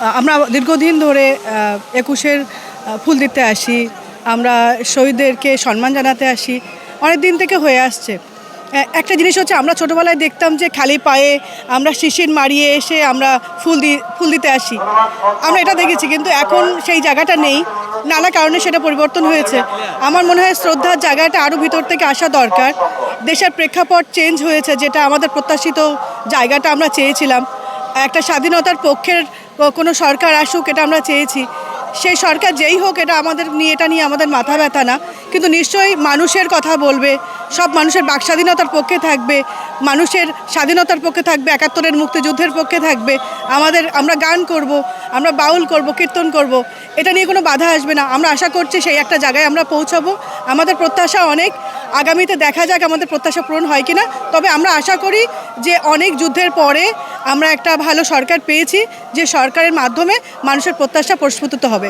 আমরা দীর্ঘদিন ধরে ২১-এর ফুল দিতে আসি, আমরা শহীদদেরকে সম্মান জানাতে আসি, অনেক দিন থেকে হয়ে আসছে। একটা জিনিস হচ্ছে, আমরা ছোটোবেলায় দেখতাম যে খালি পায়ে আমরা শিশির মারিয়ে এসে আমরা ফুল দিতে আসি, আমরা এটা দেখেছি। কিন্তু এখন সেই জায়গাটা নেই, নানা কারণে সেটা পরিবর্তন হয়েছে। আমার মনে হয় শ্রদ্ধার জায়গাটা আরও ভিতর থেকে আসা দরকার। দেশের প্রেক্ষাপট চেঞ্জ হয়েছে, যেটা আমাদের প্রত্যাশিত জায়গাটা আমরা চেয়েছিলাম। একটা স্বাধীনতার পক্ষের কোনো সরকার আসুক, এটা আমরা চেয়েছি। সেই সরকার যেই হোক, এটা নিয়ে আমাদের মাথা ব্যথা না, কিন্তু নিশ্চয়ই মানুষের কথা বলবে, সব মানুষের বাক স্বাধীনতার পক্ষে থাকবে, মানুষের স্বাধীনতার পক্ষে থাকবে, ৭১-এর মুক্তিযুদ্ধের পক্ষে থাকবে। আমরা গান করব, আমরা বাউল করব, কীর্তন করব, এটা নিয়ে কোনো বাধা আসবে না। আমরা আশা করছি সেই একটা জায়গায় আমরা পৌঁছাবো। আমাদের প্রত্যাশা অনেক, আগামীতে দেখা যাক আমাদের প্রত্যাশা পূরণ হয় কিনা। তবে আমরা আশা করি যে অনেক যুদ্ধের পরে আমরা একটা ভালো সরকার পেয়েছি, যে সরকারের মাধ্যমে মানুষের প্রত্যাশা পরিস্ফুটিত হবে।